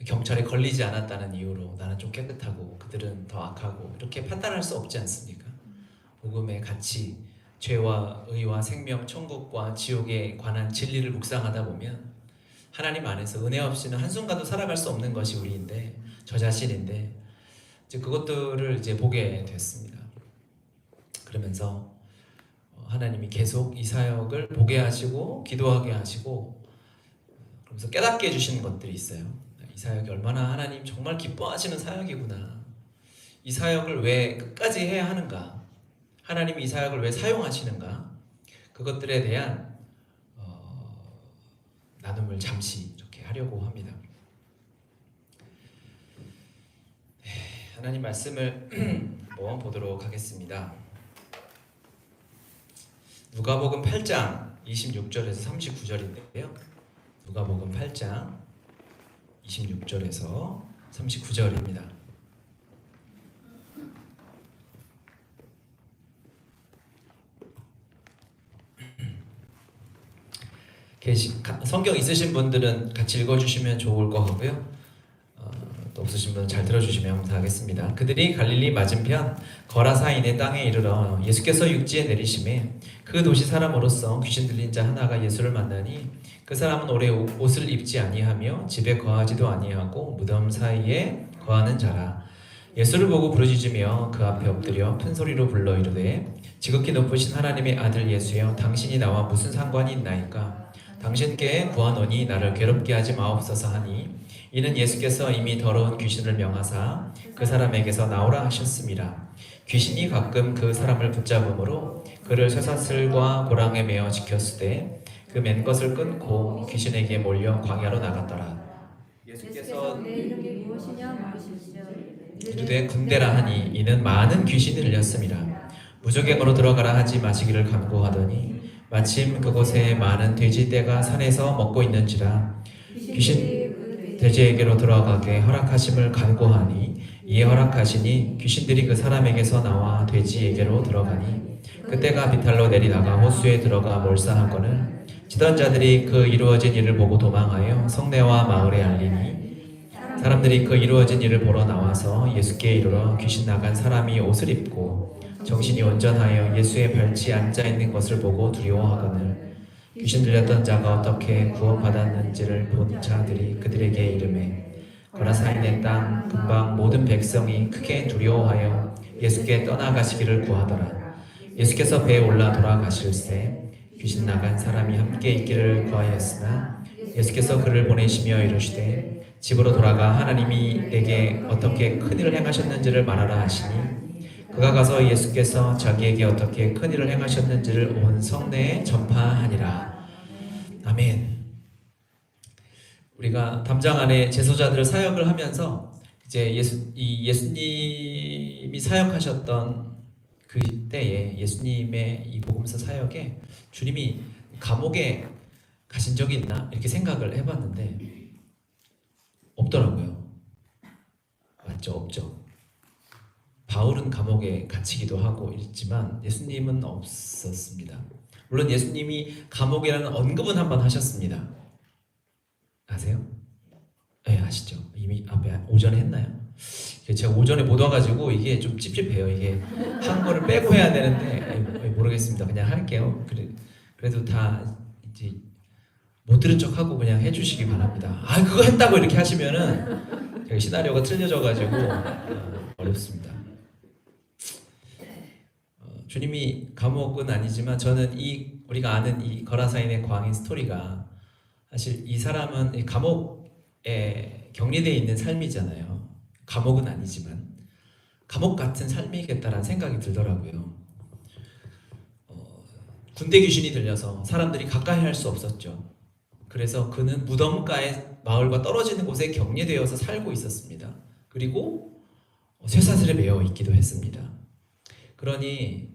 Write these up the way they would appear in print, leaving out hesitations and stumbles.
경찰에 걸리지 않았다는 이유로 나는 좀 깨끗하고 그들은 더 악하고 이렇게 판단할 수 없지 않습니까? 복음의 가치, 죄와 의와 생명, 천국과 지옥에 관한 진리를 묵상하다 보면 하나님 안에서 은혜 없이는 한순간도 살아갈 수 없는 것이 우리인데, 저 자신인데, 이제 그것들을 이제 보게 됐습니다. 그러면서 하나님이 계속 이 사역을 보게 하시고 기도하게 하시고, 그러면서 깨닫게 해주시는 것들이 있어요. 이 사역이 얼마나 하나님 정말 기뻐하시는 사역이구나. 이 사역을 왜 끝까지 해야 하는가? 하나님이 이 사역을 왜 사용하시는가? 그것들에 대한 나눔을 잠시 이렇게 하려고 합니다. 하나님 말씀을 한번 보도록 하겠습니다. 누가복음 8장 26절에서 39절인데요. 누가복음 8장 26절에서 39절입니다. 성경 있으신 분들은 같이 읽어주시면 좋을 것 같고요. 또 없으신 분은 잘 들어주시면 감사하겠습니다. 그들이 갈릴리 맞은편 거라사인의 땅에 이르러 예수께서 육지에 내리심에 그 도시 사람으로서 귀신 들린 자 하나가 예수를 만나니 그 사람은 오래 옷을 입지 아니하며 집에 거하지도 아니하고 무덤 사이에 거하는 자라. 예수를 보고 부르짖으며 그 앞에 엎드려 큰 소리로 불러 이르되 지극히 높으신 하나님의 아들 예수여, 당신이 나와 무슨 상관이 있나이까? 당신께 구하노니 나를 괴롭게 하지 마옵소서 하니, 이는 예수께서 이미 더러운 귀신을 명하사 그 사람에게서 나오라 하셨습니다. 귀신이 가끔 그 사람을 붙잡음으로 그를 쇠사슬과 고랑에 매어 지켰으되 그 맨 것을 끊고 귀신에게 몰려 광야로 나갔더라. 예수께서 내 이름이 무엇이냐 물으시시오. 이르되 군대라 하니 이는 많은 귀신이 들렸습니다. 무저갱으로 들어가라 하지 마시기를 간구하더니 마침 그곳에 많은 돼지떼가 산에서 먹고 있는지라 귀신 돼지에게로 들어가게 허락하심을 간구하니 이에 허락하시니 귀신들이 그 사람에게서 나와 돼지에게로 들어가니 그때가 비탈로 내리다가 호수에 들어가 몰상하거늘 치던 자들이 그 이루어진 일을 보고 도망하여 성내와 마을에 알리니 사람들이 그 이루어진 일을 보러 나와서 예수께 이르러 귀신 나간 사람이 옷을 입고 정신이 온전하여 예수의 발치에 앉아있는 것을 보고 두려워하거늘 귀신 들렸던 자가 어떻게 구원받았는지를 본 자들이 그들에게 이르매 거라사인의 땅 근방 모든 백성이 크게 두려워하여 예수께 떠나가시기를 구하더라. 예수께서 배에 올라 돌아가실새 귀신 나간 사람이 함께 있기를 구하였으나 예수께서 그를 보내시며 이르시되 집으로 돌아가 하나님이 내게 어떻게 큰일을 행하셨는지를 말하라 하시니 그가 가서 예수께서 자기에게 어떻게 큰일을 행하셨는지를 온 성내에 전파하니라. 아멘. 우리가 담장 안에 제소자들 사역을 하면서 이제 예수님이 사역하셨던 그 때에 예수님의 이 복음서 사역에 주님이 감옥에 가신 적이 있나 이렇게 생각을 해봤는데 없더라고요. 맞죠? 없죠. 바울은 감옥에 갇히기도 하고 있지만 예수님은 없었습니다. 물론 예수님이 감옥이라는 언급은 한번 하셨습니다. 아세요? 네, 아시죠? 이미 앞에 오전에 했나요? 제가 오전에 못 와가지고 이게 좀 찝찝해요. 이게 한 거를 빼고 해야 되는데 모르겠습니다. 그냥 할게요. 그래도 다 이제 못 들은 척하고 그냥 해주시기 바랍니다. 아, 그거 했다고 이렇게 하시면은 제가 시나리오가 틀려져가지고 어렵습니다. 주님이 감옥은 아니지만 저는 우리가 아는 이 거라사인의 광인 스토리가 사실 이 사람은 이 감옥에 격리되어 있는 삶이잖아요. 감옥은 아니지만 감옥 같은 삶이겠다라는 생각이 들더라고요. 군대 귀신이 들려서 사람들이 가까이 할 수 없었죠. 그래서 그는 무덤가의 마을과 떨어지는 곳에 격리되어서 살고 있었습니다. 그리고 쇠사슬에 매어 있기도 했습니다. 그러니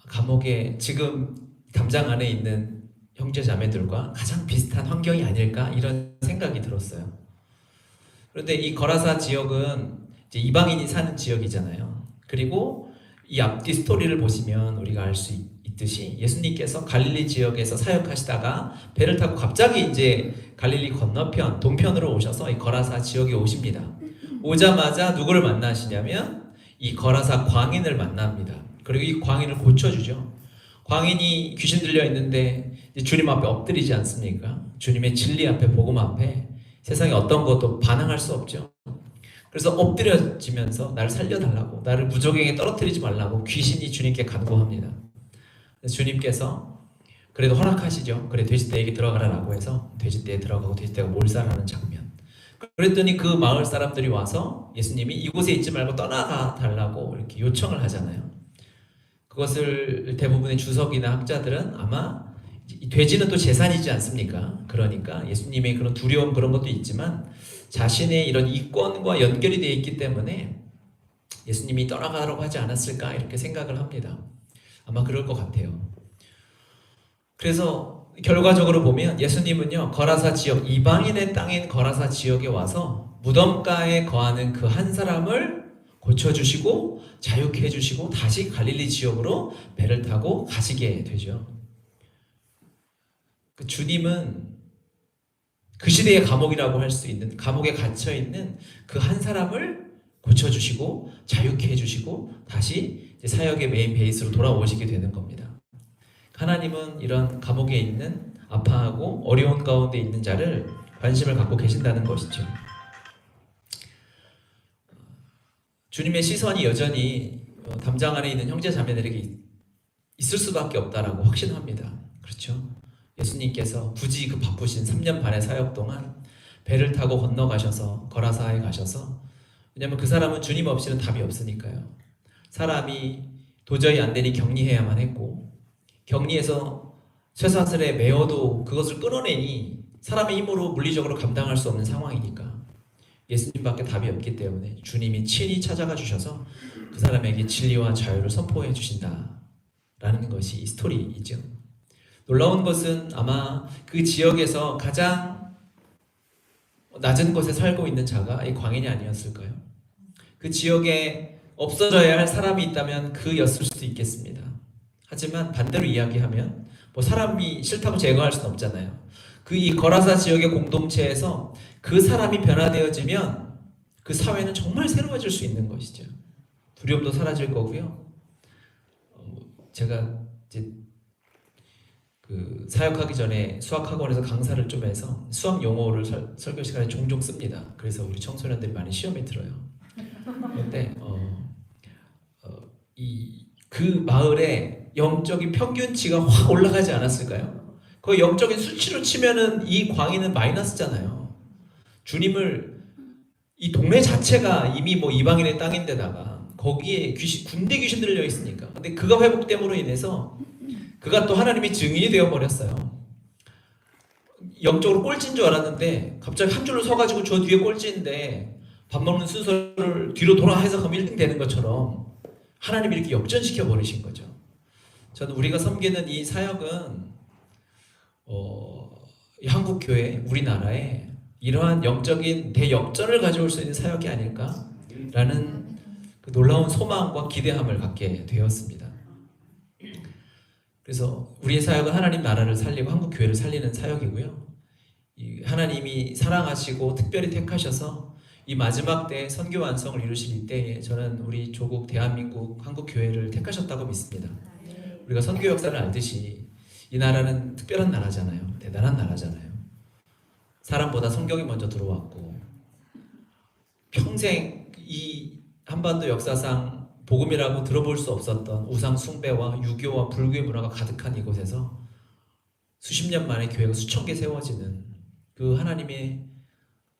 감옥에 지금 담장 안에 있는 형제 자매들과 가장 비슷한 환경이 아닐까 이런 생각이 들었어요. 그런데 이 거라사 지역은 이제 이방인이 사는 지역이잖아요. 그리고 이 앞뒤 스토리를 보시면 우리가 알 수 있듯이 예수님께서 갈릴리 지역에서 사역하시다가 배를 타고 갑자기 이제 갈릴리 건너편 동편으로 오셔서 이 거라사 지역에 오십니다. 오자마자 누구를 만나시냐면 이 거라사 광인을 만납니다. 그리고 이 광인을 고쳐주죠. 광인이 귀신 들려 있는데 주님 앞에 엎드리지 않습니까? 주님의 진리 앞에 복음 앞에 세상에 어떤 것도 반항할 수 없죠. 그래서 엎드려지면서 나를 살려달라고, 나를 무적행에 떨어뜨리지 말라고 귀신이 주님께 간구합니다. 주님께서 그래도 허락하시죠. 그래 돼지떼에게 들어가라라고 해서 돼지떼에 들어가고 돼지떼가 몰살하는 장면. 그랬더니 그 마을 사람들이 와서 예수님이 이곳에 있지 말고 떠나가 달라고 이렇게 요청을 하잖아요. 그것을 대부분의 주석이나 학자들은 아마 돼지는 또 재산이지 않습니까? 그러니까 예수님의 그런 두려움 그런 것도 있지만 자신의 이런 이권과 연결이 되어 있기 때문에 예수님이 떠나가라고 하지 않았을까 이렇게 생각을 합니다. 아마 그럴 것 같아요. 그래서 결과적으로 보면 예수님은요 거라사 지역, 이방인의 땅인 거라사 지역에 와서 무덤가에 거하는 그 한 사람을 고쳐주시고 자유케 해주시고 다시 갈릴리 지역으로 배를 타고 가시게 되죠. 그 주님은 그 시대의 감옥이라고 할 수 있는, 감옥에 갇혀있는 그 한 사람을 고쳐주시고 자유케 해주시고 다시 이제 사역의 메인 베이스로 돌아오시게 되는 겁니다. 하나님은 이런 감옥에 있는 아파하고 어려운 가운데 있는 자를 관심을 갖고 계신다는 것이죠. 주님의 시선이 여전히 담장 안에 있는 형제 자매들에게 있을 수밖에 없다라고 확신합니다. 그렇죠? 예수님께서 굳이 그 바쁘신 3년 반의 사역 동안 배를 타고 건너가셔서 거라사에 가셔서, 왜냐하면 그 사람은 주님 없이는 답이 없으니까요. 사람이 도저히 안 되니 격리해야만 했고, 격리해서 쇠사슬에 매어도 그것을 끊어내니 사람의 힘으로 물리적으로 감당할 수 없는 상황이니까 예수님밖에 답이 없기 때문에 주님이 친히 찾아가 주셔서 그 사람에게 진리와 자유를 선포해 주신다라는 것이 이 스토리이죠. 놀라운 것은 아마 그 지역에서 가장 낮은 곳에 살고 있는 자가 이 광인이 아니었을까요? 그 지역에 없어져야 할 사람이 있다면 그였을 수도 있겠습니다. 하지만 반대로 이야기하면 뭐 사람이 싫다고 제거할 수는 없잖아요. 그 이 거라사 지역의 공동체에서 그 사람이 변화되어지면 그 사회는 정말 새로워질 수 있는 것이죠. 두려움도 사라질 거고요. 제가 이제 그 사역하기 전에 수학학원에서 강사를 좀 해서 수학 용어를 설교 시간에 종종 씁니다. 그래서 우리 청소년들이 많이 시험에 들어요. 그런데 그 마을에 영적인 평균치가 확 올라가지 않았을까요? 그 영적인 수치로 치면은 이 광인은 마이너스잖아요. 주님을, 이 동네 자체가 이미 뭐 이방인의 땅인데다가 거기에 군대 귀신 들려 있으니까. 근데 그가 회복됨으로 인해서 그가 또 하나님의 증인이 되어 버렸어요. 영적으로 꼴찌인 줄 알았는데 갑자기 한 줄로 서가지고 저 뒤에 꼴찌인데 밥 먹는 순서를 뒤로 돌아 해석하면 1등 되는 것처럼 하나님이 이렇게 역전시켜 버리신 거죠. 저는 우리가 섬기는 이 사역은 이 한국교회, 우리나라에 이러한 영적인 대역전을 가져올 수 있는 사역이 아닐까라는 그 놀라운 소망과 기대함을 갖게 되었습니다. 그래서 우리의 사역은 하나님 나라를 살리고 한국교회를 살리는 사역이고요. 이 하나님이 사랑하시고 특별히 택하셔서 이 마지막 때 선교 완성을 이루실 이때에 저는 우리 조국 대한민국 한국교회를 택하셨다고 믿습니다. 우리가 선교 역사를 알듯이 이 나라는 특별한 나라잖아요. 대단한 나라잖아요. 사람보다 성경이 먼저 들어왔고 평생 이 한반도 역사상 복음이라고 들어볼 수 없었던 우상 숭배와 유교와 불교의 문화가 가득한 이곳에서 수십 년 만에 교회가 수천 개 세워지는 그 하나님의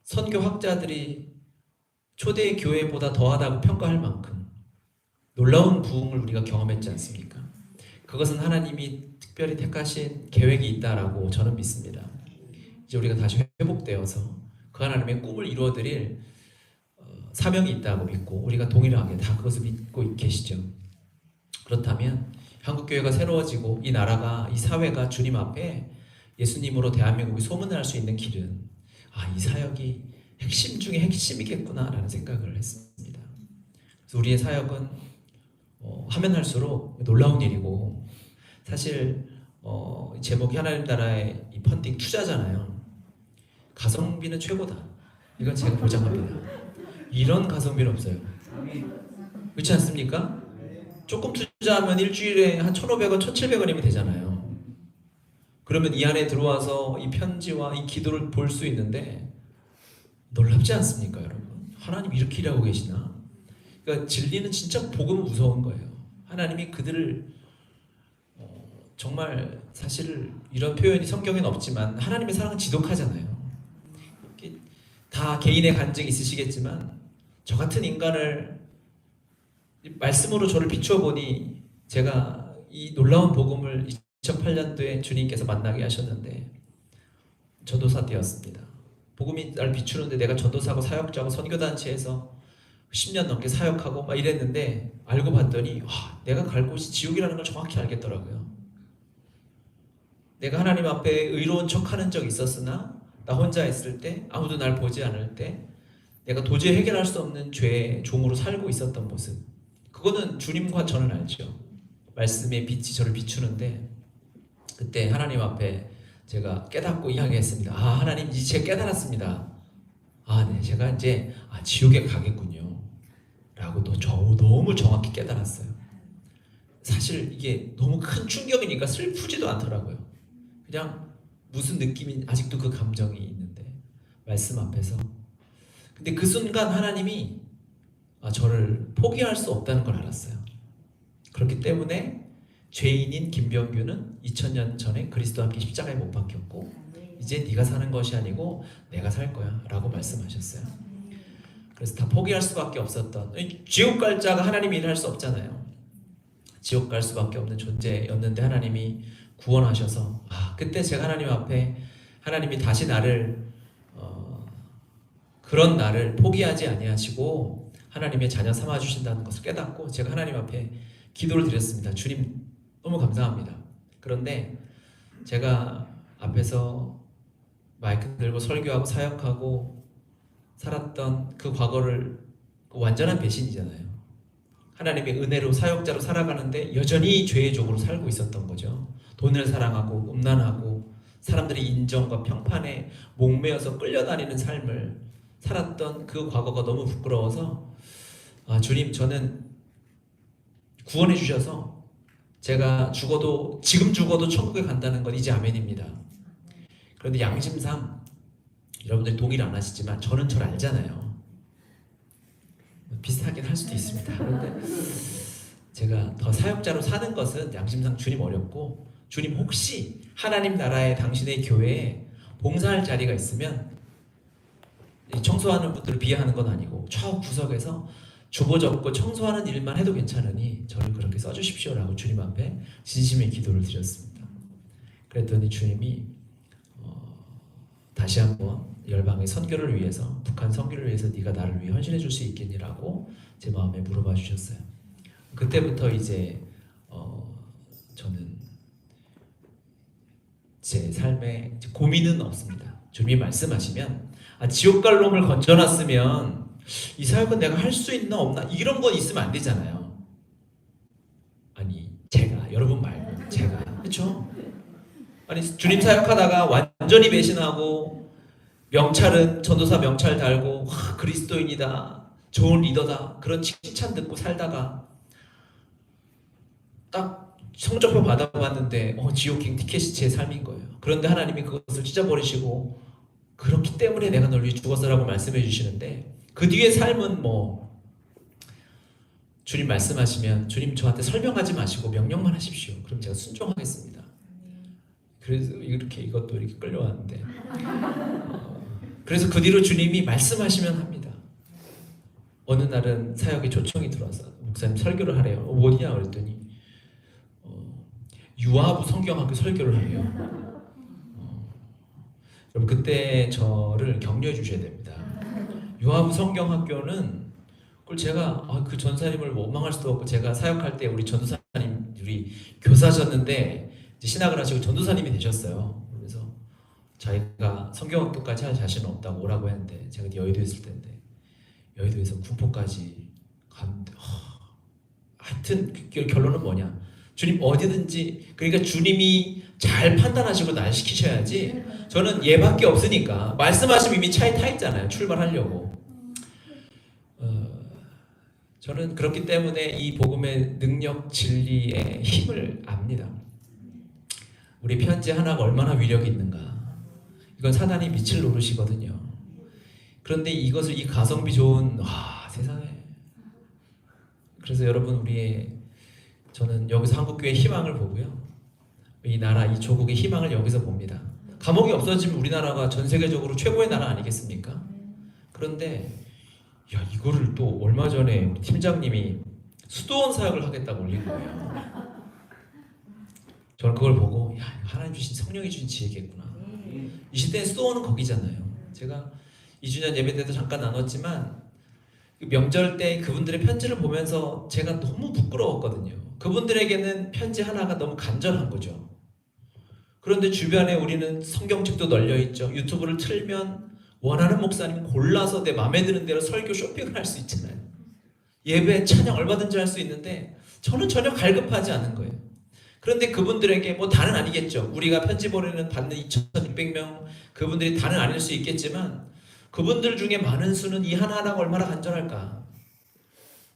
선교학자들이 초대 교회보다 더하다고 평가할 만큼 놀라운 부흥을 우리가 경험했지 않습니까? 그것은 하나님이 특별히 택하신 계획이 있다라고 저는 믿습니다. 이제 우리가 다시 회복되어서 그 하나님의 꿈을 이루어드릴 사명이 있다고 믿고 우리가 동일하게 다 그것을 믿고 계시죠. 그렇다면 한국교회가 새로워지고 이 나라가, 이 사회가 주님 앞에 예수님으로 대한민국이 소문날 수 있는 길은 이 사역이 핵심 중에 핵심이겠구나라는 생각을 했습니다. 그래서 우리의 사역은 하면 할수록 놀라운 일이고 사실 제목이 하나님 나라의 이 펀딩 투자잖아요. 가성비는 최고다. 이건 제가 보장합니다. 이런 가성비는 없어요. 그렇지 않습니까? 조금 투자하면 일주일에 한 1,500원, 1,700원이면 되잖아요. 그러면 이 안에 들어와서 이 편지와 이 기도를 볼 수 있는데 놀랍지 않습니까, 여러분? 하나님 이렇게 일하고 계시나? 그러니까 진리는 진짜 복음은 무서운 거예요. 하나님이 그들을 정말 사실 이런 표현이 성경에는 없지만 하나님의 사랑은 지독하잖아요. 다 개인의 간증이 있으시겠지만 저 같은 인간을 말씀으로 저를 비추어 보니 제가 이 놀라운 복음을 2008년도에 주님께서 만나게 하셨는데 전도사 되었습니다. 복음이 날 비추는데 내가 전도사고 사역자고 선교단체에서 10년 넘게 사역하고 막 이랬는데 알고 봤더니 와, 내가 갈 곳이 지옥이라는 걸 정확히 알겠더라고요. 내가 하나님 앞에 의로운 척하는 적이 있었으나 나 혼자 있을 때 아무도 날 보지 않을 때 내가 도저히 해결할 수 없는 죄의 종으로 살고 있었던 모습, 그거는 주님과 저는 알죠. 말씀의 빛이 저를 비추는데 그때 하나님 앞에 제가 깨닫고 이야기했습니다. 아, 하나님 이제 깨달았습니다. 아, 네, 제가 이제 지옥에 가겠군요 라고 너무 정확히 깨달았어요. 사실 이게 너무 큰 충격이니까 슬프지도 않더라고요. 그냥 무슨 느낌이 아직도 그 감정이 있는데 말씀 앞에서. 근데 그 순간 하나님이 저를 포기할 수 없다는 걸 알았어요. 그렇기 때문에 죄인인 김병규는 2000년 전에 그리스도와 함께 십자가에 못 박혔고 이제 네가 사는 것이 아니고 내가 살 거야 라고 말씀하셨어요. 그래서 다 포기할 수밖에 없었던, 지옥 갈 자가 하나님이 일할 수 없잖아요. 지옥 갈 수밖에 없는 존재였는데 하나님이 구원하셔서 그때 제가 하나님 앞에 하나님이 다시 나를 그런 나를 포기하지 아니하시고 하나님의 자녀 삼아 주신다는 것을 깨닫고 제가 하나님 앞에 기도를 드렸습니다. 주님 너무 감사합니다. 그런데 제가 앞에서 마이크 들고 설교하고 사역하고 살았던 그 과거를 완전한 배신이잖아요. 하나님의 은혜로 사역자로 살아가는데 여전히 죄의 종으로 살고 있었던 거죠. 돈을 사랑하고 음란하고 사람들의 인정과 평판에 목매어서 끌려다니는 삶을 살았던 그 과거가 너무 부끄러워서 주님, 저는 구원해 주셔서 제가 지금 죽어도 천국에 간다는 건 이제 아멘입니다. 그런데 양심상 여러분들이 동의를 안 하시지만 저는 저를 알잖아요. 비슷하긴 할 수도 있습니다. 그런데 제가 더 사역자로 사는 것은 양심상 주님 어렵고, 주님 혹시 하나님 나라의 당신의 교회에 봉사할 자리가 있으면 청소하는 분들을 비하하는 건 아니고 저 구석에서 주보 접고 청소하는 일만 해도 괜찮으니 저를 그렇게 써주십시오라고 주님 앞에 진심의 기도를 드렸습니다. 그랬더니 주님이 다시 한번 열방의 선교를 위해서, 북한 선교를 위해서 네가 나를 위해 헌신해 줄 수 있겠니라고 제 마음에 물어봐 주셨어요. 그때부터 이제 저는 제 삶에 고민은 없습니다. 주님이 말씀하시면 지옥 갈 놈을 건져놨으면 이 사역은 내가 할 수 있나 없나 이런 건 있으면 안 되잖아요. 아니 제가, 여러분 말고 제가, 그렇죠? 아니 주님 사역하다가 완전히 배신하고 명찰은 전도사 명찰 달고 그리스도인이다, 좋은 리더다 그런 칭찬 듣고 살다가 딱 성적표 받아봤는데 지옥행 티켓이 제 삶인 거예요. 그런데 하나님이 그것을 찢어버리시고 그렇기 때문에 내가 널 위해 죽었어라고 말씀해 주시는데 그 뒤의 삶은 주님 말씀하시면 주님 저한테 설명하지 마시고 명령만 하십시오. 그럼 제가 순종하겠습니다. 그래서 이것도 이렇게 끌려왔는데 그래서 그 뒤로 주님이 말씀하시면 합니다. 어느 날은 사역에 초청이 들어와서 목사님 설교를 하래요. 어디냐 그랬더니 유아부 성경학교 설교를 하래요. 그럼 그때 저를 격려해 주셔야 됩니다. 유아부 성경학교는 그걸 제가 그 전사님을 원망할 수도 없고, 제가 사역할 때 우리 전도사님들이 교사셨는데 이제 신학을 하시고 전도사님이 되셨어요. 그래서 자기가 성경학교까지 할 자신은 없다고 오라고 했는데 제가 여의도에 있을 텐데 여의도에서 군포까지 갔는데 하여튼 그 결론은 뭐냐, 주님 어디든지, 그러니까 주님이 잘 판단하시고 날 시키셔야지. 저는 얘밖에 없으니까 말씀하시면 이미 차에 타 있잖아요. 출발하려고. 저는 그렇기 때문에 이 복음의 능력, 진리의 힘을 압니다. 우리 편지 하나가 얼마나 위력이 있는가. 이건 사단이 미칠 노릇이거든요. 그런데 이것을 이 가성비 좋은 세상에. 그래서 여러분 저는 여기서 한국교회의 희망을 보고요. 이 나라, 이 조국의 희망을 여기서 봅니다. 감옥이 없어지면 우리나라가 전 세계적으로 최고의 나라 아니겠습니까? 그런데 이거를 또 얼마 전에 우리 팀장님이 수도원 사역을 하겠다고 올린 거예요. 저는 그걸 보고 하나님 주신, 성령이 주신 지혜겠구나. 이 시대에 수도원은 거기잖아요. 제가 2주년 예배 때도 잠깐 나눴지만 명절 때 그분들의 편지를 보면서 제가 너무 부끄러웠거든요. 그분들에게는 편지 하나가 너무 간절한 거죠. 그런데 주변에 우리는 성경책도 널려있죠. 유튜브를 틀면 원하는 목사님 골라서 내 마음에 드는 대로 설교 쇼핑을 할 수 있잖아요. 예배, 찬양 얼마든지 할 수 있는데 저는 전혀 갈급하지 않은 거예요. 그런데 그분들에게 다는 아니겠죠. 우리가 편지 보내는 받는 2,600명 그분들이 다는 아닐 수 있겠지만 그분들 중에 많은 수는 이 하나하나가 얼마나 간절할까.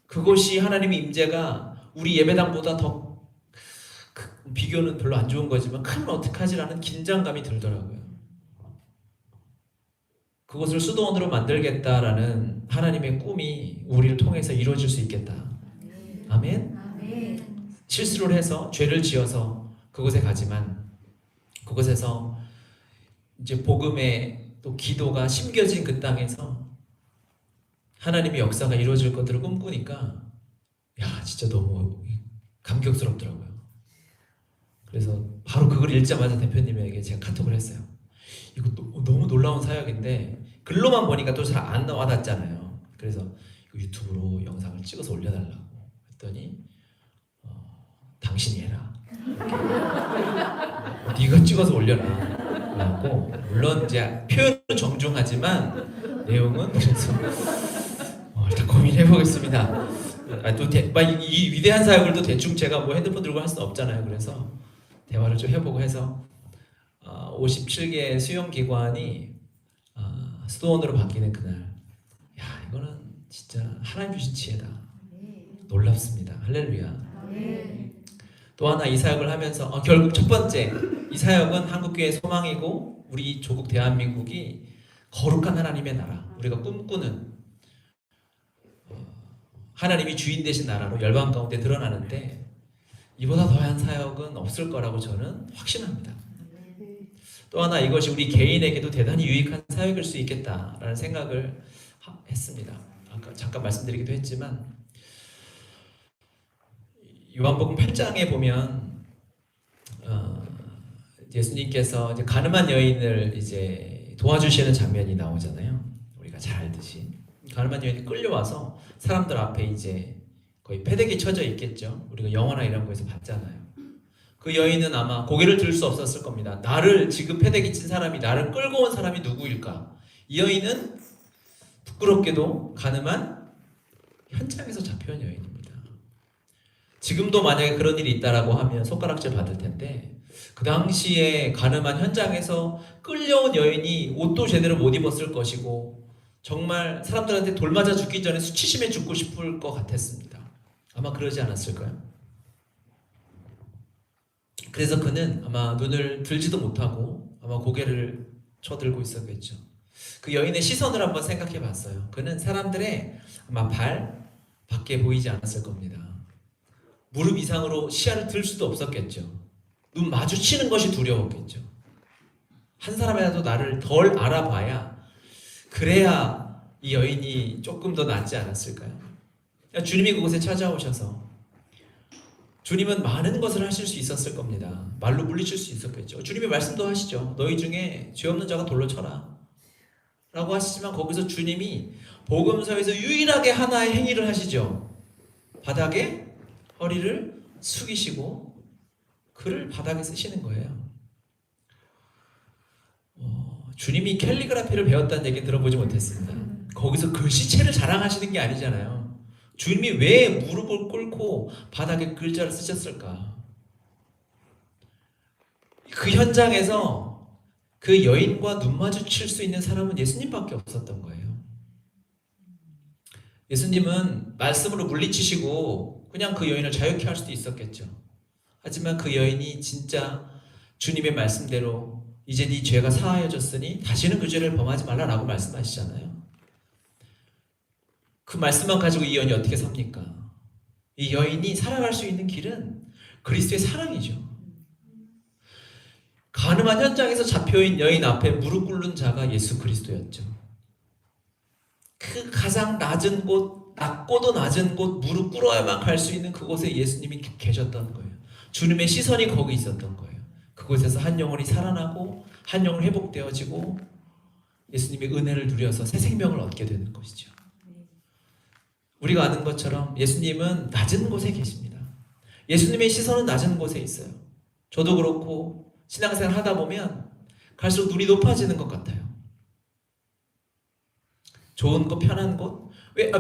그것이 하나님의 임재가 우리 예배당보다 더 비교는 별로 안 좋은 거지만 크면 어떡하지라는 긴장감이 들더라고요. 그것을 수도원으로 만들겠다라는 하나님의 꿈이 우리를 통해서 이루어질 수 있겠다. 아멘? 실수를 해서 죄를 지어서 그곳에 가지만 그곳에서 이제 복음의 또 기도가 심겨진 그 땅에서 하나님의 역사가 이루어질 것들을 꿈꾸니까 진짜 너무 감격스럽더라고요. 그래서 바로 그걸 읽자마자 대표님에게 제가 카톡을 했어요. 이거 너무 놀라운 사역인데 글로만 보니까 또 잘 안 와닿잖아요. 그래서 유튜브로 영상을 찍어서 올려달라고 했더니 당신이 해라. 네가 찍어서 올려라. 라고. 물론 이제 표현은 정중하지만 내용은 그래서 일단 고민해 보겠습니다. 이 위대한 사역을 또 대충 제가 핸드폰 들고 할 수는 없잖아요. 그래서 대화를 좀 해보고 해서 57개 수용기관이 수도원으로 바뀌는 그날, 이거는 진짜 하나님 주신 지혜다. 놀랍습니다. 할렐루야. 또 하나 이 사역을 하면서 결국 첫 번째 이 사역은 한국교회의 소망이고 우리 조국 대한민국이 거룩한 하나님의 나라, 우리가 꿈꾸는 하나님이 주인 되신 나라로 열방 가운데 드러나는데 이보다 더한 사역은 없을 거라고 저는 확신합니다. 또 하나 이것이 우리 개인에게도 대단히 유익한 사역일 수 있겠다라는 생각을 했습니다. 아까 잠깐 말씀드리기도 했지만 요한복음 8장에 보면 예수님께서 이제 가늠한 여인을 이제 도와주시는 장면이 나오잖아요. 우리가 잘 알듯이 가늠한 여인이 끌려와서 사람들 앞에 이제 거의 패대기 쳐져 있겠죠. 우리가 영화나 이런 거에서 봤잖아요. 그 여인은 아마 고개를 들 수 없었을 겁니다. 나를 지금 패대기 친 사람이, 나를 끌고 온 사람이 누구일까? 이 여인은 부끄럽게도 가늠한 현장에서 잡혀온 여인입니다. 지금도 만약에 그런 일이 있다라고 하면 손가락질 받을 텐데 그 당시에 가늠한 현장에서 끌려온 여인이 옷도 제대로 못 입었을 것이고 정말 사람들한테 돌 맞아 죽기 전에 수치심에 죽고 싶을 것 같았습니다. 아마 그러지 않았을까요? 그래서 그는 아마 눈을 들지도 못하고 아마 고개를 쳐들고 있었겠죠. 그 여인의 시선을 한번 생각해 봤어요. 그는 사람들의 아마 발 밖에 보이지 않았을 겁니다. 무릎 이상으로 시야를 들 수도 없었겠죠. 눈 마주치는 것이 두려웠겠죠. 한 사람이라도 나를 덜 알아봐야 그래야 이 여인이 조금 더 낫지 않았을까요? 주님이 그곳에 찾아오셔서 주님은 많은 것을 하실 수 있었을 겁니다. 말로 물리칠 수 있었겠죠. 주님이 말씀도 하시죠. 너희 중에 죄 없는 자가 돌로 쳐라 라고 하시지만 거기서 주님이 복음서에서 유일하게 하나의 행위를 하시죠. 바닥에 허리를 숙이시고 글을 바닥에 쓰시는 거예요. 주님이 캘리그라피를 배웠다는 얘기 들어보지 못했습니다. 거기서 글씨체를 자랑하시는 게 아니잖아요. 주님이 왜 무릎을 꿇고 바닥에 글자를 쓰셨을까? 그 현장에서 그 여인과 눈 마주칠 수 있는 사람은 예수님밖에 없었던 거예요. 예수님은 말씀으로 물리치시고 그냥 그 여인을 자유케 할 수도 있었겠죠. 하지만 그 여인이 진짜 주님의 말씀대로 이제 네 죄가 사하여졌으니 다시는 그 죄를 범하지 말라라고 말씀하시잖아요. 그 말씀만 가지고 이 여인이 어떻게 삽니까? 이 여인이 살아갈 수 있는 길은 그리스도의 사랑이죠. 가늠한 현장에서 잡혀인 여인 앞에 무릎 꿇는 자가 예수 그리스도였죠. 그 가장 낮은 곳, 낮고도 낮은 곳 무릎 꿇어야만 갈 수 있는 그곳에 예수님이 계셨던 거예요. 주님의 시선이 거기 있었던 거예요. 그곳에서 한 영혼이 살아나고 한 영혼 회복되어지고 예수님의 은혜를 누려서 새 생명을 얻게 되는 것이죠. 우리가 아는 것처럼 예수님은 낮은 곳에 계십니다. 예수님의 시선은 낮은 곳에 있어요. 저도 그렇고 신앙생활 하다 보면 갈수록 눈이 높아지는 것 같아요. 좋은 것, 편한 곳.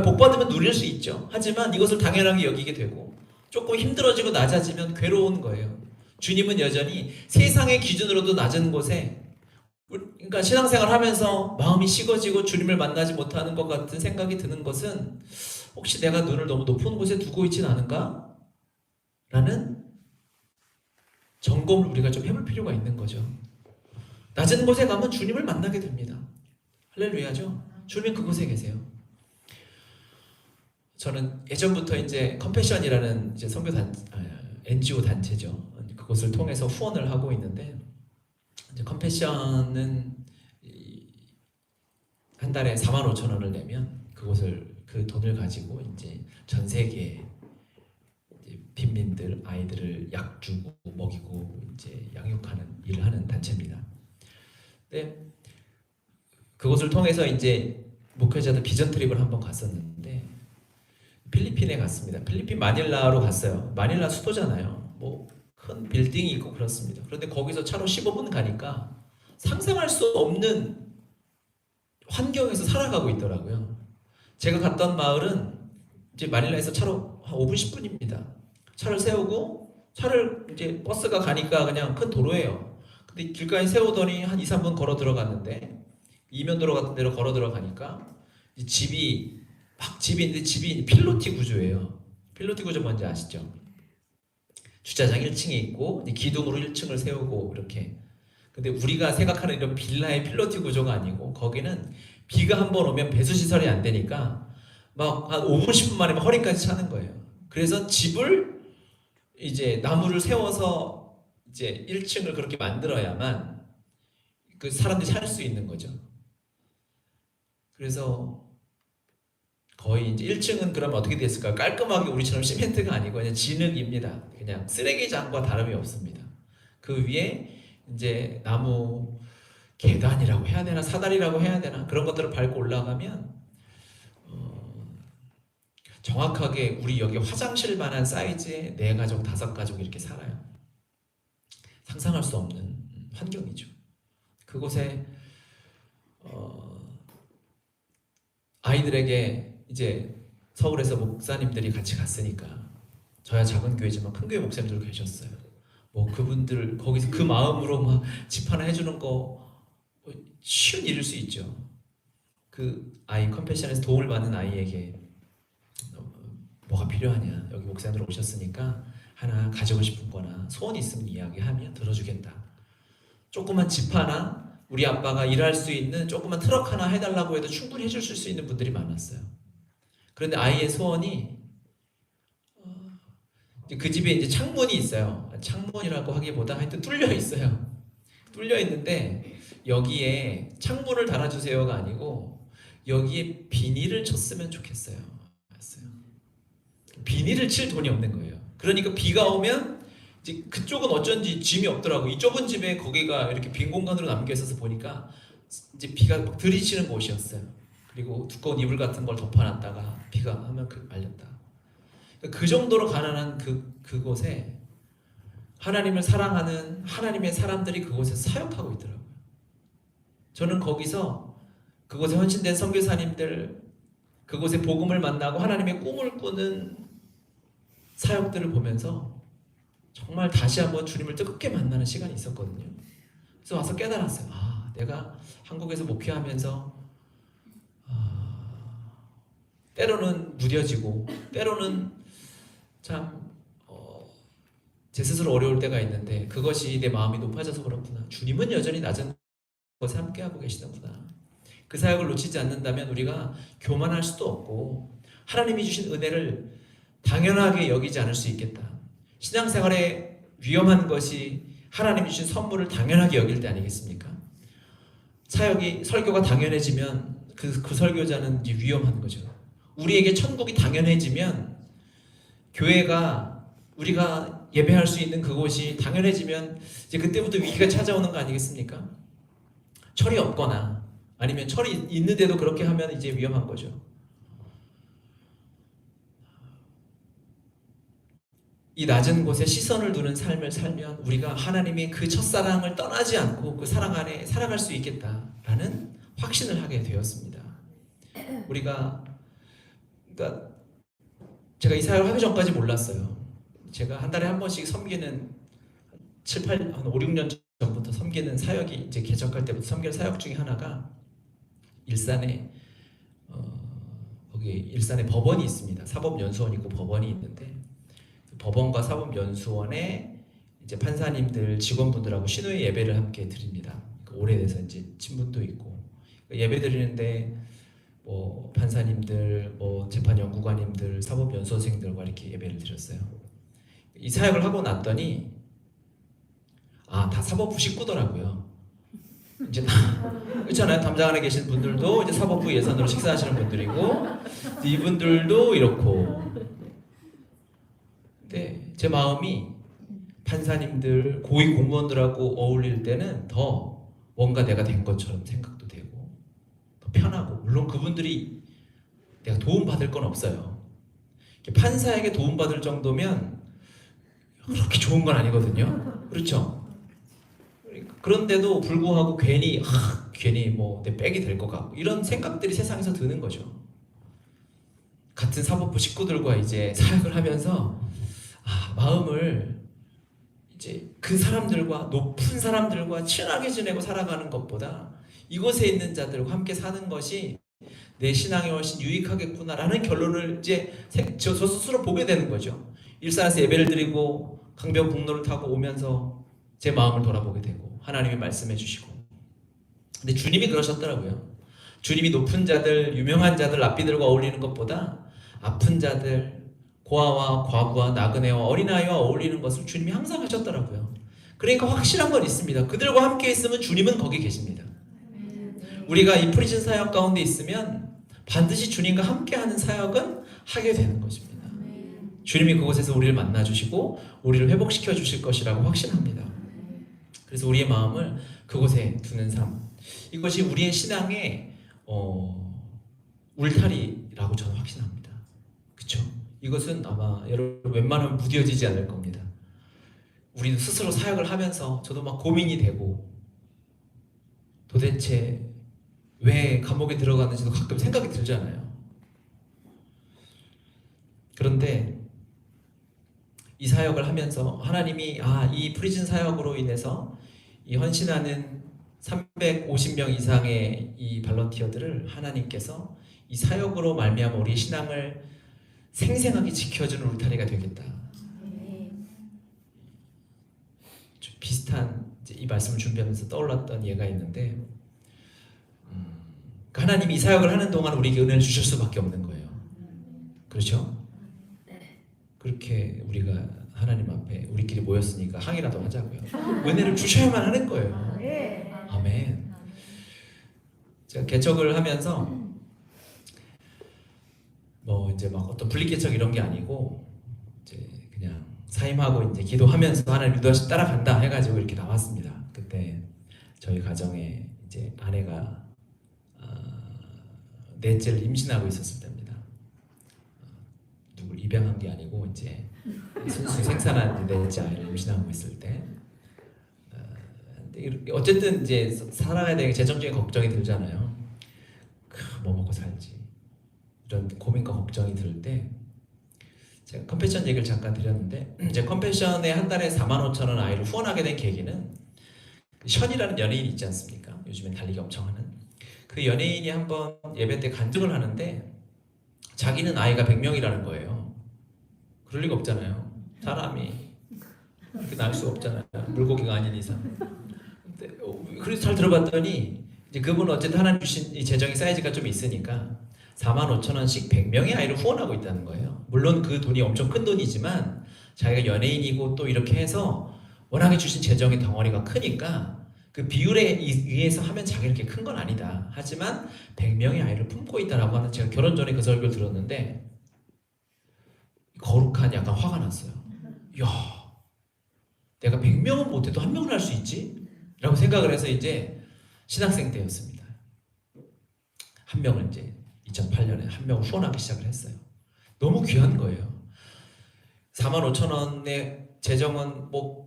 복 받으면 누릴 수 있죠. 하지만 이것을 당연하게 여기게 되고 조금 힘들어지고 낮아지면 괴로운 거예요. 주님은 여전히 세상의 기준으로도 낮은 곳에, 그러니까 신앙생활 하면서 마음이 식어지고 주님을 만나지 못하는 것 같은 생각이 드는 것은 혹시 내가 눈을 너무 높은 곳에 두고 있지는 않은가? 라는 점검을 우리가 좀 해볼 필요가 있는 거죠. 낮은 곳에 가면 주님을 만나게 됩니다. 할렐루야죠. 주님 그곳에 계세요. 저는 예전부터 이제 컴패션이라는 이제 NGO 단체죠. 그것을 통해서 후원을 하고 있는데, 이제 컴패션은 한 달에 45,000원을 내면 그 돈을 가지고 이제 전 세계 빈민들 아이들을 약 주고 먹이고 이제 양육하는 일을 하는 단체입니다. 근데 그것을 통해서 이제 목회자들 비전 트립을 한번 갔었는데 필리핀에 갔습니다. 필리핀 마닐라로 갔어요. 마닐라 수도잖아요. 뭐 큰 빌딩이 있고 그렇습니다. 그런데 거기서 차로 15분 가니까 상상할 수 없는 환경에서 살아가고 있더라고요. 제가 갔던 마을은 이제 마닐라에서 차로 한 5분 10분입니다. 차를 세우고 차를 이제 버스가 가니까 그냥 큰 도로예요. 근데 길가에 세우더니 한 2, 3분 걸어 들어갔는데 이면도로 같은 데로 걸어 들어가니까 집이 있는데 집이 필로티 구조예요. 필로티 구조 뭔지 아시죠? 주차장 1층이 있고 기둥으로 1층을 세우고 이렇게. 근데 우리가 생각하는 이런 빌라의 필로티 구조가 아니고 거기는 비가 한 번 오면 배수 시설이 안 되니까 막 한 5분 10분 만에 허리까지 차는 거예요. 그래서 집을 이제 나무를 세워서 이제 1층을 그렇게 만들어야만 그 사람들이 살 수 있는 거죠. 그래서 거의 이제 1층은 그러면 어떻게 됐을까요? 깔끔하게 우리처럼 시멘트가 아니고 그냥 진흙입니다. 그냥 쓰레기장과 다름이 없습니다. 그 위에 이제 나무 계단이라고 해야 되나 사다리라고 해야 되나 그런 것들을 밟고 올라가면 정확하게 우리 여기 화장실만한 사이즈의 4가족, 5가족 이렇게 살아요. 상상할 수 없는 환경이죠. 그곳에 아이들에게 이제 서울에서 목사님들이 같이 갔으니까 저야 작은 교회지만 큰 교회 목사님들 계셨어요. 뭐 그분들 거기서 그 마음으로 막 집 하나 해주는 거 쉬운 일일 수 있죠. 그 아이 컴패션에서 도움을 받는 아이에게 뭐가 필요하냐, 여기 목사님들 오셨으니까 하나 가지고 싶은 거나 소원이 있으면 이야기하면 들어주겠다. 조그만 집 하나, 우리 아빠가 일할 수 있는 조그만 트럭 하나 해달라고 해도 충분히 해줄 수 있는 분들이 많았어요. 그런데 아이의 소원이 그 집에 이제 창문이 있어요. 창문이라고 하기보다 하여튼 뚫려 있어요. 뚫려 있는데 여기에 창문을 달아주세요가 아니고 여기에 비닐을 쳤으면 좋겠어요. 알았어요. 비닐을 칠 돈이 없는 거예요. 그러니까 비가 오면 이제 그쪽은 어쩐지 짐이 없더라고. 이 좁은 집에 거기가 이렇게 빈 공간으로 남겨 있어서 보니까 이제 비가 막 들이치는 곳이었어요. 그리고 두꺼운 이불 같은 걸 덮어놨다가 비가 하면 말렸다. 그 정도로 가난한 그곳에 하나님을 사랑하는 하나님의 사람들이 그곳에서 사역하고 있더라고요. 저는 거기서 그곳에 헌신된 선교사님들, 그곳에 복음을 만나고 하나님의 꿈을 꾸는 사역들을 보면서 정말 다시 한번 주님을 뜨겁게 만나는 시간이 있었거든요. 그래서 와서 깨달았어요. 내가 한국에서 목회하면서 때로는 무뎌지고 때로는 참 제 스스로 어려울 때가 있는데 그것이 내 마음이 높아져서 그렇구나. 주님은 여전히 낮은 곳에 함께하고 계시는구나. 그 사역을 놓치지 않는다면 우리가 교만할 수도 없고 하나님이 주신 은혜를 당연하게 여기지 않을 수 있겠다. 신앙생활에 위험한 것이 하나님이 주신 선물을 당연하게 여길 때 아니겠습니까? 설교가 당연해지면 그 설교자는 이제 위험한 거죠. 우리에게 천국이 당연해지면 교회가 우리가 예배할 수 있는 그곳이 당연해지면 이제 그때부터 위기가 찾아오는 거 아니겠습니까? 철이 없거나 아니면 철이 있는데도 그렇게 하면 이제 위험한 거죠. 이 낮은 곳에 시선을 두는 삶을 살면 우리가 하나님의 그 첫사랑을 떠나지 않고 그 사랑 안에 살아갈 수 있겠다라는 확신을 하게 되었습니다. 그러니까 제가 이 사역을 하기 전까지 몰랐어요. 제가 한 달에 한 번씩 섬기는 한 5, 6년 전부터 섬기는 사역이 이제 개척할 때부터 섬기는 사역 중에 하나가 일산에 거기 일산에 법원이 있습니다. 사법연수원이 있고 법원이 있는데 법원과 사법연수원에 이제 판사님들 직원분들하고 신우의 예배를 함께 드립니다. 오래돼서 이제 친분도 있고 예배 드리는데 뭐 판사님들, 뭐 재판연구관님들, 사법연수원생들과 이렇게 예배를 드렸어요. 이 사역을 하고 났더니 다 사법부 식구더라고요. 이제 그렇잖아요. 담장 안에 계신 분들도 이제 사법부 예산으로 식사하시는 분들이고 이분들도 이렇고. 근데 제 마음이 판사님들, 고위 공무원들하고 어울릴 때는 더 뭔가 내가 된 것처럼 생각도 되고 더 편하고, 물론 그분들이 내가 도움받을 건 없어요. 판사에게 도움받을 정도면 그렇게 좋은 건 아니거든요. 그렇죠? 그런데도 불구하고 괜히 뭐 내 백이 될 것 같고 이런 생각들이 세상에서 드는 거죠. 같은 사법부 식구들과 이제 사역을 하면서 마음을 이제 그 사람들과 높은 사람들과 친하게 지내고 살아가는 것보다 이곳에 있는 자들과 함께 사는 것이 내 신앙에 훨씬 유익하겠구나라는 결론을 이제 저 스스로 보게 되는 거죠. 일산에서 예배를 드리고 강변북로를 타고 오면서 제 마음을 돌아보게 되고 하나님이 말씀해 주시고, 근데 주님이 그러셨더라고요. 주님이 높은 자들, 유명한 자들, 랍비들과 어울리는 것보다 아픈 자들, 고아와 과부와 나그네와 어린아이와 어울리는 것을 주님이 항상 하셨더라고요. 그러니까 확실한 건 있습니다. 그들과 함께 있으면 주님은 거기 계십니다. 우리가 이 프리즌 사역 가운데 있으면 반드시 주님과 함께하는 사역은 하게 되는 것입니다. 주님이 그곳에서 우리를 만나주시고 우리를 회복시켜 주실 것이라고 확신합니다. 그래서 우리의 마음을 그곳에 두는 삶, 이것이 우리의 신앙의 울타리라고 저는 확신합니다. 그렇죠? 이것은 아마 여러분 웬만하면 무뎌지지 않을 겁니다. 우리도 스스로 사역을 하면서 저도 막 고민이 되고 도대체 왜 감옥에 들어갔는지도 가끔 생각이 들잖아요. 그런데 이 사역을 하면서 하나님이 이 프리즌 사역으로 인해서 이 헌신하는 350명 이상의 이 발런티어들을 하나님께서 이 사역으로 말미암아 우리의 신앙을 생생하게 지켜주는 울타리가 되겠다. 좀 비슷한 이 말씀을 준비하면서 떠올랐던 예가 있는데, 하나님이 이 사역을 하는 동안 우리에게 은혜를 주실 수밖에 없는 거예요. 그렇죠? 그렇게 우리가 하나님 앞에 우리끼리 모였으니까 항이라도 하자고요. 은혜를 주셔야만 하는 거예요. 아멘. 제가 개척을 하면서 뭐 이제 막 어떤 분리 개척 이런 게 아니고 이제 그냥 사임하고 이제 기도하면서 하나님 유도하시 따라간다 해가지고 이렇게 나왔습니다. 그때 저희 가정에 이제 아내가 넷째를 임신하고 있었을 때입니다. 누굴 입양한 게 아니고 이제 순수 생산한 넷째 아이를 임신하고 있을 때, 어쨌든 이제 살아가야 되는 재정적인 걱정이 들잖아요. 뭐 먹고 살지 이런 고민과 걱정이 들 때 제가 컴패션 얘기를 잠깐 드렸는데 이제 컴패션에 한 달에 45,000원 아이를 후원하게 된 계기는 션이라는 연예인이 있지 않습니까? 요즘에 달리기 엄청 하는 그 연예인이 한번 예배 때 간증을 하는데 자기는 아이가 100명이라는 거예요. 그럴 리가 없잖아요. 사람이 그렇게 낳을 수 없잖아요. 물고기가 아닌 이상. 근데 그래서 잘 들어봤더니 이제 그분은 어쨌든 하나님 주신 이 재정의 사이즈가 좀 있으니까 45,000원씩 100명의 아이를 후원하고 있다는 거예요. 물론 그 돈이 엄청 큰 돈이지만 자기가 연예인이고 또 이렇게 해서 워낙에 주신 재정의 덩어리가 크니까 그 비율에 의해서 하면 자기 이렇게 큰 건 아니다. 하지만 100명의 아이를 품고 있다라고 하는 제가 결혼 전에 그 설교를 들었는데 거룩한 약간 화가 났어요. 이야, 내가 100명은 못해도 한 명은 할 수 있지? 라고 생각을 해서 이제 신학생 때였습니다. 한 명을 이제 2008년에 한 명을 후원하기 시작을 했어요. 너무 귀한 거예요. 45,000원의 재정은 뭐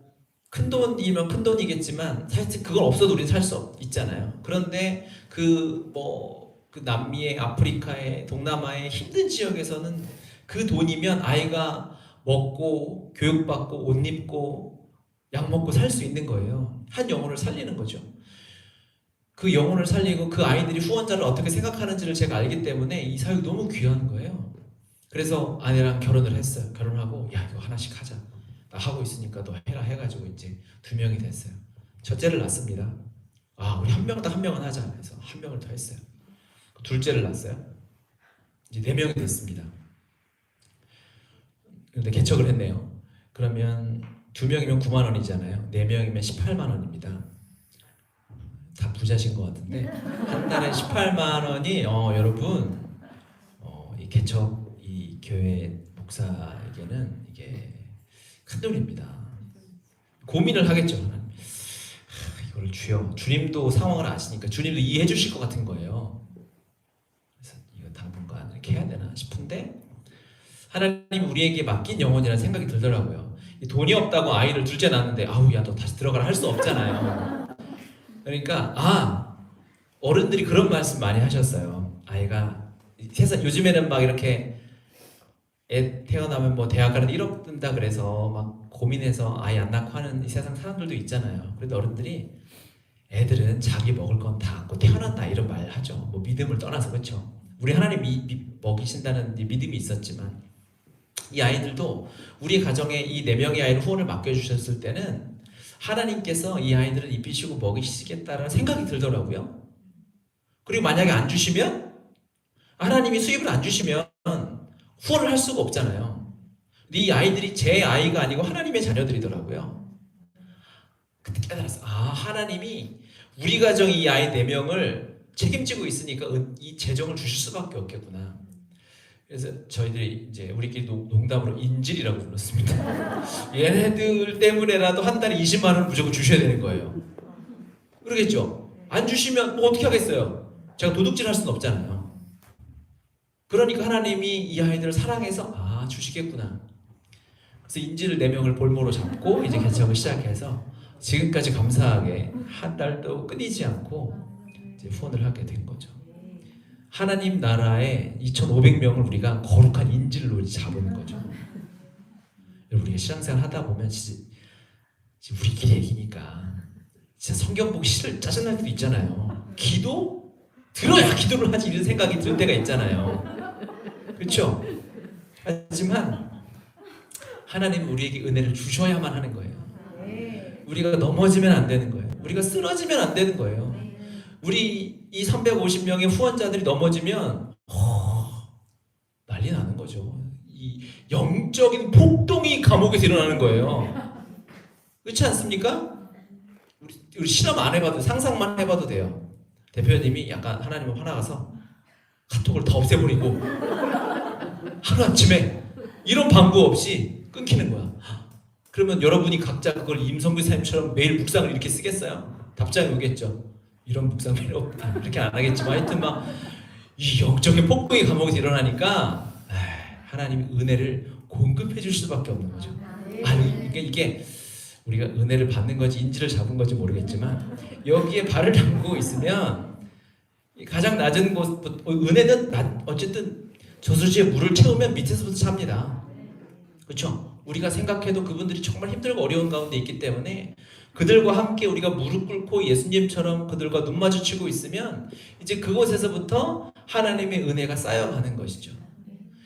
큰 돈이면 큰 돈이겠지만 사실 그건 없어도 우리는 살 수 있잖아요. 그런데 그 남미의 아프리카의 동남아의 힘든 지역에서는 그 돈이면 아이가 먹고 교육받고 옷 입고 약 먹고 살 수 있는 거예요. 한 영혼을 살리는 거죠. 그 영혼을 살리고 그 아이들이 후원자를 어떻게 생각하는지를 제가 알기 때문에 이 사역이 너무 귀한 거예요. 그래서 아내랑 결혼을 했어요. 결혼하고 야 이거 하나씩 하자. 나 하고 있으니까 너 해라 해가지고 이제 2명이 됐어요. 첫째를 낳습니다. 아 우리 한 명당 한 명은 하자. 그래서 한 명을 더 했어요. 둘째를 낳았어요. 이제 4명이 됐습니다. 근데 개척을 했네요. 그러면 2명이면 9만 원이잖아요. 4명이면 18만 원입니다. 다 부자신 것 같은데 한 달에 18만 원이 여러분 이 개척 이 교회 목사에게는 이게 큰 돈입니다. 고민을 하겠죠. 하나님. 이걸 주님도 상황을 아시니까 주님도 이해해 주실 것 같은 거예요. 그래서 이거 당분간 이렇게 해야 되나 싶은데 하나님 우리에게 맡긴 영혼이라는 생각이 들더라고요. 돈이 없다고 아이를 둘째 낳았는데 아우 야 너 다시 들어가라 할 수 없잖아요. 그러니까 어른들이 그런 말씀 많이 하셨어요. 아이가 세상 요즘에는 막 이렇게 애 태어나면 뭐 대학 가는 1억 든다 그래서 막 고민해서 아이 안 낳고 하는 이 세상 사람들도 있잖아요. 그런데 어른들이 애들은 자기 먹을 건 다 갖고 태어난다 이런 말 하죠. 뭐 믿음을 떠나서 그렇죠. 우리 하나님이 먹이신다는 믿음이 있었지만 이 아이들도 우리 가정에 이 4명의 아이를 후원을 맡겨주셨을 때는 하나님께서 이 아이들을 입히시고 먹이시겠다라는 생각이 들더라고요. 그리고 만약에 안 주시면 하나님이 수입을 안 주시면 후원을 할 수가 없잖아요. 근데 이 아이들이 제 아이가 아니고 하나님의 자녀들이더라고요. 그때 깨달았어. 하나님이 우리 가정이 이 아이 4명을 책임지고 있으니까 이 재정을 주실 수밖에 없겠구나. 그래서 저희들이 이제 우리끼리 농담으로 인질이라고 불렀습니다. 얘네들 때문에라도 한 달에 20만 원을 무조건 주셔야 되는 거예요. 그러겠죠? 안 주시면 뭐 어떻게 하겠어요? 제가 도둑질 할 수는 없잖아요. 그러니까 하나님이 이 아이들을 사랑해서 주시겠구나. 그래서 인질 4명을 볼모로 잡고 이제 개척을 시작해서 지금까지 감사하게 한 달도 끊이지 않고 이제 후원을 하게 된 거죠. 하나님 나라에 2,500명을 우리가 거룩한 인질로 잡은 거죠. 우리가 신앙생활 하다 보면 진짜 우리끼리 얘기니까 진짜 성경 보기 싫을 짜증날 때도 있잖아요. 기도? 들어야 기도를 하지 이런 생각이 들 때가 있잖아요. 그렇죠? 하지만 하나님은 우리에게 은혜를 주셔야만 하는 거예요. 우리가 넘어지면 안 되는 거예요. 우리가 쓰러지면 안 되는 거예요. 우리 이 350명의 후원자들이 넘어지면 난리 나는 거죠. 이 영적인 폭동이 감옥에서 일어나는 거예요. 그렇지 않습니까? 우리 실험 안 해봐도 상상만 해봐도 돼요. 대표님이 약간 하나님은 화나가서 카톡을 다 없애버리고 하루아침에 이런 방구 없이 끊기는 거야. 그러면 여러분이 각자 그걸 임성규사님처럼 매일 묵상을 이렇게 쓰겠어요? 답장이 오겠죠. 이런 묵상 매일 그렇게 안 하겠지만 하여튼 막 이 영적인 폭동이 감옥에서 일어나니까 하나님이 은혜를 공급해 줄 수밖에 없는 거죠. 그러니까 이게 우리가 은혜를 받는 건지 인지를 잡은 건지 모르겠지만 여기에 발을 담그고 있으면 가장 낮은 곳 은혜는 어쨌든 저수지에 물을 채우면 밑에서부터 찹니다. 그렇죠? 우리가 생각해도 그분들이 정말 힘들고 어려운 가운데 있기 때문에 그들과 함께 우리가 무릎 꿇고 예수님처럼 그들과 눈 마주치고 있으면 이제 그곳에서부터 하나님의 은혜가 쌓여가는 것이죠.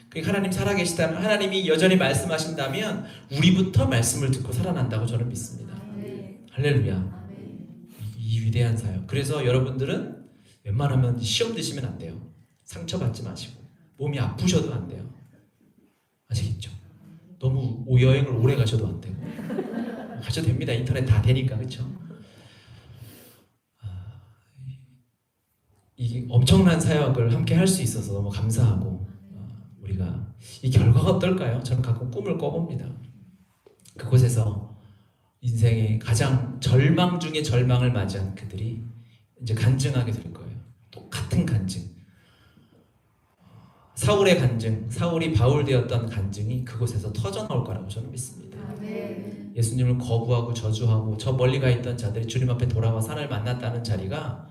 그러니까 하나님 살아계시다면, 하나님이 여전히 말씀하신다면 우리부터 말씀을 듣고 살아난다고 저는 믿습니다. 할렐루야. 이 위대한 사역. 그래서 여러분들은 웬만하면 시험 드시면 안 돼요. 상처받지 마시고 몸이 아프셔도 안 돼요. 아시겠죠? 너무 여행을 오래 가셔도 안 되고 가셔도 됩니다. 인터넷 다 되니까. 그렇죠? 이 엄청난 사역을 함께 할 수 있어서 너무 감사하고, 우리가 이 결과가 어떨까요? 저는 가끔 꿈을 꿔봅니다. 그곳에서 인생의 가장 절망 중에 절망을 맞이한 그들이 이제 간증하게 될 거예요. 똑같은 간증. 사울의 간증, 사울이 바울 되었던 간증이 그곳에서 터져 나올 거라고 저는 믿습니다. 예수님을 거부하고 저주하고 저 멀리 가 있던 자들이 주님 앞에 돌아와 하나님을 만났다는 자리가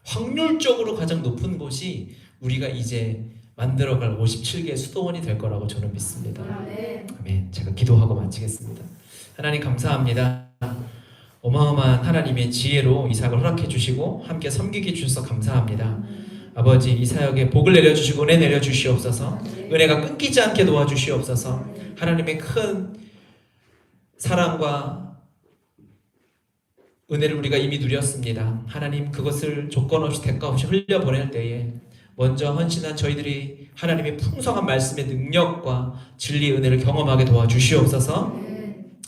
확률적으로 가장 높은 곳이 우리가 이제 만들어갈 57개의 수도원이 될 거라고 저는 믿습니다. 아멘. 제가 기도하고 마치겠습니다. 하나님 감사합니다. 어마어마한 하나님의 지혜로 이 사역을 허락해 주시고 함께 섬기게 주셔서 감사합니다. 아버지, 이 사역에 복을 내려주시고 은혜 내려주시옵소서. 은혜가 끊기지 않게 도와주시옵소서. 하나님의 큰 사랑과 은혜를 우리가 이미 누렸습니다. 하나님, 그것을 조건 없이 대가 없이 흘려보낼 때에 먼저 헌신한 저희들이 하나님의 풍성한 말씀의 능력과 진리의 은혜를 경험하게 도와주시옵소서.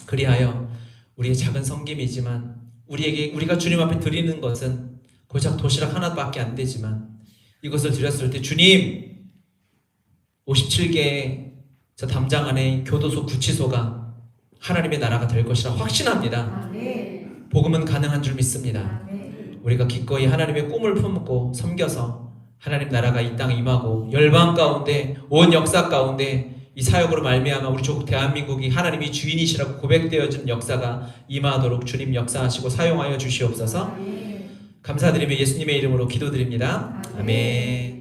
그리하여 우리의 작은 섬김이지만 우리가 주님 앞에 드리는 것은 고작 도시락 하나밖에 안 되지만 이것을 드렸을 때 주님, 57개의 저 담장 안에 교도소 구치소가 하나님의 나라가 될 것이라 확신합니다. 복음은 가능한 줄 믿습니다. 우리가 기꺼이 하나님의 꿈을 품고 섬겨서 하나님 나라가 이 땅에 임하고 열방 가운데 온 역사 가운데 이 사역으로 말미암아 우리 조국 대한민국이 하나님이 주인이시라고 고백되어진 역사가 임하도록 주님 역사하시고 사용하여 주시옵소서. 감사드리며 예수님의 이름으로 기도드립니다. 아멘.